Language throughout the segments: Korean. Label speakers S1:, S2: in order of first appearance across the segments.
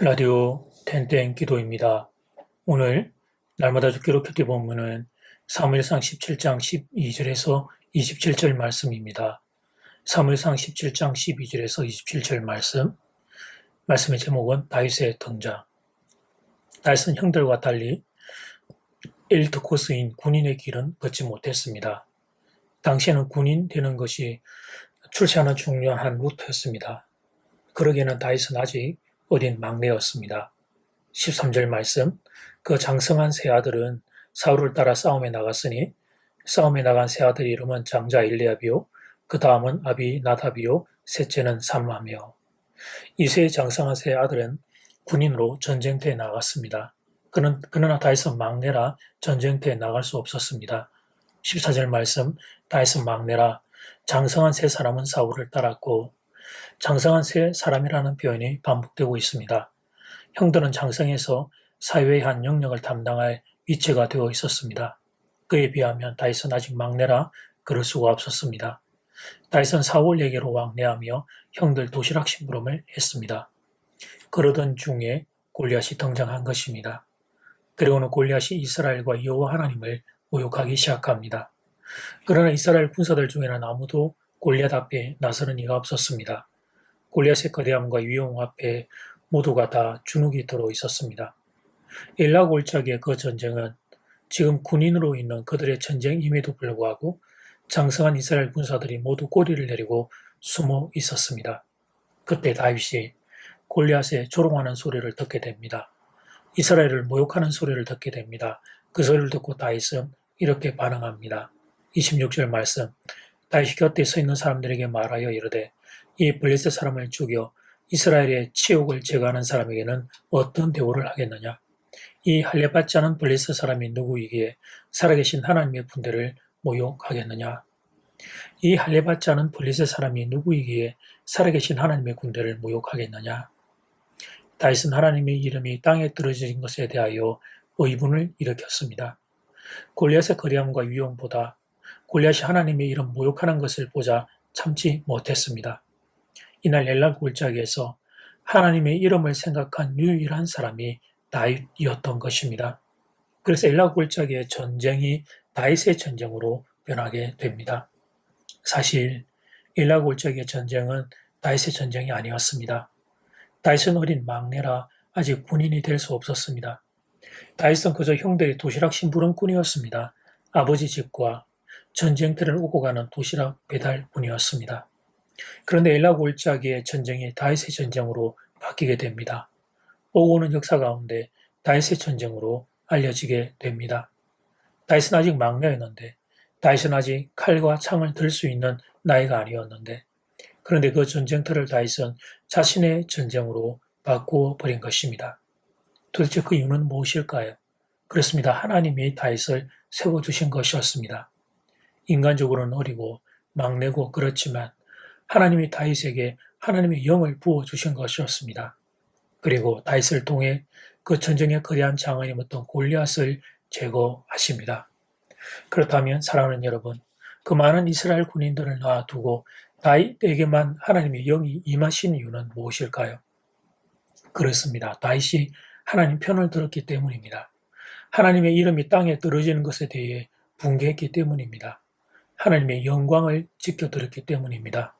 S1: 라디오 텐텐 기도입니다. 오늘 날마다 죽기로 큐티 본문은 사무엘상 17장 12절에서 27절 말씀입니다. 사무엘상 17장 12절에서 27절 말씀의 제목은 다윗의 등장. 다윗은 형들과 달리 엘리트 코스인 군인의 길은 걷지 못했습니다. 당시에는 군인 되는 것이 출세하는 중요한 루트였습니다. 그러기에는 다윗은 아직 어린 막내였습니다. 13절 말씀, 그 장성한 세 아들은 사울을 따라 싸움에 나갔으니 싸움에 나간 세 아들의 이름은 장자 일리압이요, 그 다음은 아비나답이요, 셋째는 삼마며. 이 세 장성한 세 아들은 군인으로 전쟁터에 나갔습니다. 그러나 다윗은 막내라 전쟁터에 나갈 수 없었습니다. 14절 말씀, 다윗은 막내라 장성한 세 사람은 사울을 따랐고, 장성한 세 사람이라는 표현이 반복되고 있습니다. 형들은 장성해서 사회의 한 영역을 담당할 위치가 되어 있었습니다. 그에 비하면 다윗은 아직 막내라 그럴 수가 없었습니다. 다윗은 사울에게로 왕래하며 형들 도시락 심부름을 했습니다. 그러던 중에 골리앗이 등장한 것입니다. 그리고는 골리앗이 이스라엘과 여호와 하나님을 모욕하기 시작합니다. 그러나 이스라엘 군사들 중에는 아무도 골리앗 앞에 나서는 이가 없었습니다. 골리앗의 거대함과 위험 앞에 모두가 다 주눅이 들어 있었습니다. 엘라 골짜기의 그 전쟁은 지금 군인으로 있는 그들의 전쟁임에도 불구하고 장성한 이스라엘 군사들이 모두 꼬리를 내리고 숨어 있었습니다. 그때 다윗이 골리앗의 조롱하는 소리를 듣게 됩니다. 이스라엘을 모욕하는 소리를 듣게 됩니다. 그 소리를 듣고 다윗은 이렇게 반응합니다. 26절 말씀, 다윗이 곁에 서 있는 사람들에게 말하여 이르되 이 블레셋 사람을 죽여 이스라엘의 치욕을 제거하는 사람에게는 어떤 대우를 하겠느냐? 이 할례받지 않은 블레셋 사람이 누구이기에 살아계신 하나님의 군대를 모욕하겠느냐? 이 할례받지 않은 블레셋 사람이 누구이기에 살아계신 하나님의 군대를 모욕하겠느냐? 다윗은 하나님의 이름이 땅에 떨어진 것에 대하여 의문을 일으켰습니다. 골리앗의 거대함과 위험보다 골리앗이 하나님의 이름 모욕하는 것을 보자 참지 못했습니다. 이날 엘라 골짜기에서 하나님의 이름을 생각한 유일한 사람이 다윗이었던 것입니다. 그래서 엘라 골짜기의 전쟁이 다윗의 전쟁으로 변하게 됩니다. 사실 엘라 골짜기의 전쟁은 다윗의 전쟁이 아니었습니다. 다윗은 어린 막내라 아직 군인이 될 수 없었습니다. 다윗은 그저 형들의 도시락 심부름꾼이었습니다. 아버지 집과 전쟁터를 오고 가는 도시락 배달뿐이었습니다. 그런데 엘라 골짜기의 전쟁이 다윗의 전쟁으로 바뀌게 됩니다. 오고 오는 역사 가운데 다윗의 전쟁으로 알려지게 됩니다. 다윗은 아직 막내였는데, 다윗은 아직 칼과 창을 들 수 있는 나이가 아니었는데, 그런데 그 전쟁터를 다윗은 자신의 전쟁으로 바꾸어 버린 것입니다. 도대체 그 이유는 무엇일까요? 그렇습니다. 하나님이 다윗을 세워주신 것이었습니다. 인간적으로는 어리고 막내고 그렇지만 하나님이 다윗에게 하나님의 영을 부어주신 것이었습니다. 그리고 다윗을 통해 그 전쟁의 거대한 장언이었던 골리앗을 제거하십니다. 그렇다면 사랑하는 여러분, 그 많은 이스라엘 군인들을 놔두고 다윗에게만 하나님의 영이 임하신 이유는 무엇일까요? 그렇습니다. 다윗이 하나님 편을 들었기 때문입니다. 하나님의 이름이 땅에 떨어지는 것에 대해 분개했기 때문입니다. 하나님의 영광을 지켜드렸기 때문입니다.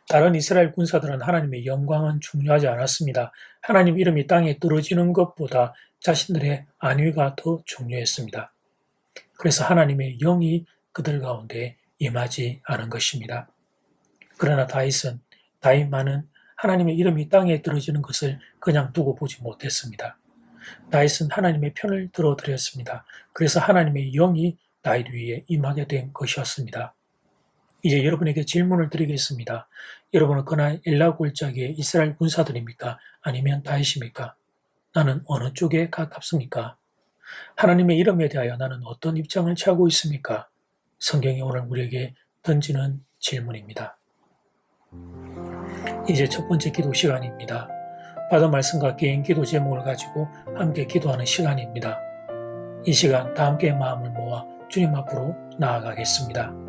S1: 다른 이스라엘 군사들은 하나님의 영광은 중요하지 않았습니다. 하나님 이름이 땅에 떨어지는 것보다 자신들의 안위가 더 중요했습니다. 그래서 하나님의 영이 그들 가운데 임하지 않은 것입니다. 그러나 다윗만은 하나님의 이름이 땅에 떨어지는 것을 그냥 두고 보지 못했습니다. 다윗은 하나님의 편을 들어드렸습니다. 그래서 하나님의 영이 다윗 위에 임하게 된 것이었습니다. 이제 여러분에게 질문을 드리겠습니다. 여러분은 그날 엘라 골짜기의 이스라엘 군사들입니까? 아니면 다윗입니까? 나는 어느 쪽에 가깝습니까? 하나님의 이름에 대하여 나는 어떤 입장을 취하고 있습니까? 성경이 오늘 우리에게 던지는 질문입니다. 이제 첫 번째 기도 시간입니다. 받은 말씀과 개인 기도 제목을 가지고 함께 기도하는 시간입니다. 이 시간 다 함께 마음을 모아 주님 앞으로 나아가겠습니다.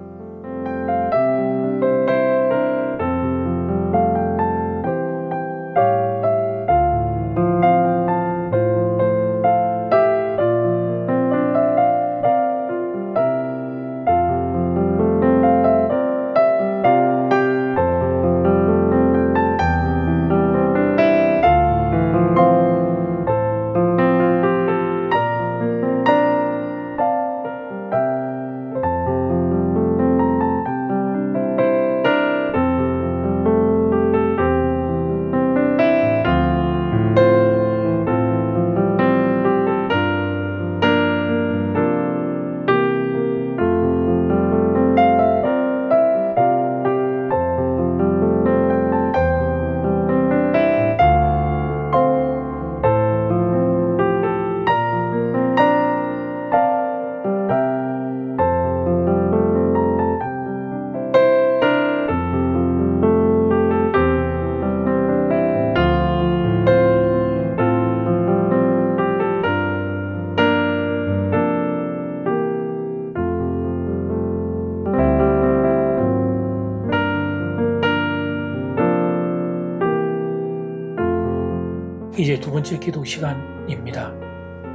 S1: 이제 두 번째 기도 시간입니다.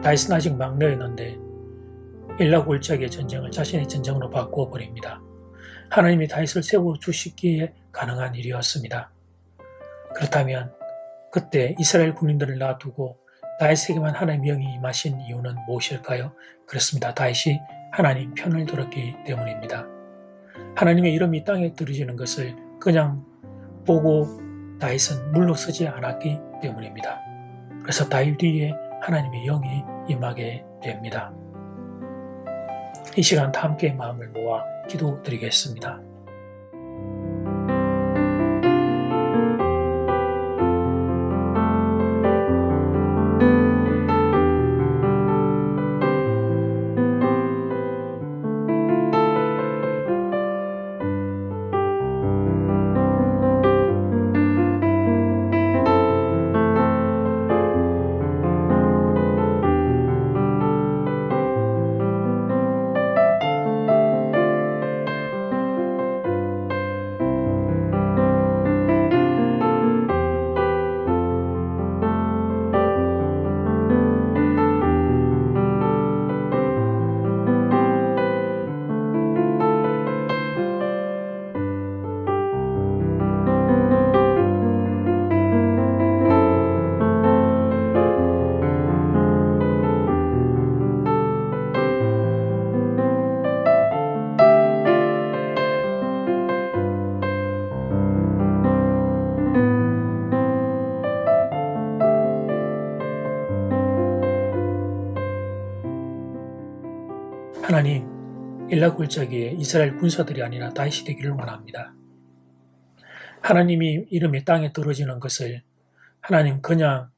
S1: 다윗은 아직 막내였는데 엘라 골짜기의 전쟁을 자신의 전쟁으로 바꾸어 버립니다. 하나님이 다윗을 세워주시기에 가능한 일이었습니다. 그렇다면 그때 이스라엘 군인들을 놔두고 다윗에게만 하나님의 영이 임하신 이유는 무엇일까요? 그렇습니다. 다윗이 하나님 편을 들었기 때문입니다. 하나님의 이름이 땅에 떨어지는 것을 그냥 보고 다윗은 물러서지 않았기 때문입니다. 그래서 다윗 위에 하나님의 영이 임하게 됩니다. 이 시간 다 함께 마음을 모아 기도드리겠습니다. 하나님, 엘라 골짜기에 이스라엘 군사들이 아니라 다윗이 되기를 원합니다. 하나님이 이름이 땅에 떨어지는 것을 하나님 그냥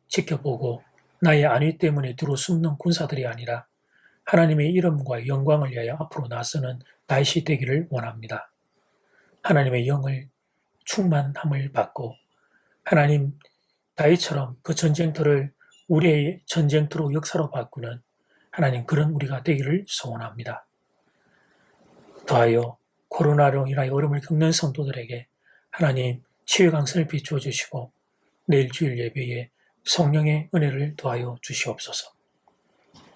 S1: 지켜보고 나의 안위 때문에 뒤로 숨는 군사들이 아니라 하나님의 이름과 영광을 위하여 앞으로 나서는 다윗이 되기를 원합니다. 하나님의 영을 충만함을 받고 하나님 다윗처럼 그 전쟁터를 우리의 전쟁터로 역사로 바꾸는 하나님 그런 우리가 되기를 소원합니다. 더하여 코로나로 인하여 어려움을 겪는 성도들에게 하나님 치유의 강선을 비추어 주시고 내일 주일 예배에 성령의 은혜를 더하여 주시옵소서.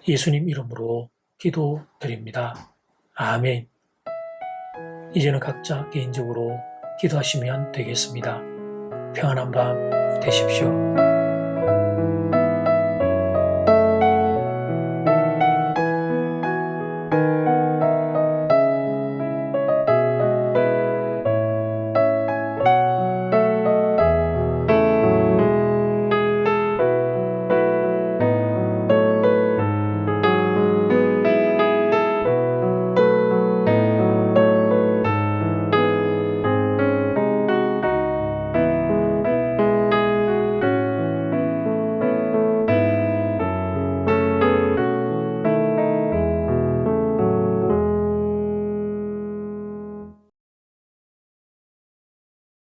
S1: 예수님 이름으로 기도드립니다. 아멘. 이제는 각자 개인적으로 기도하시면 되겠습니다. 평안한 밤 되십시오.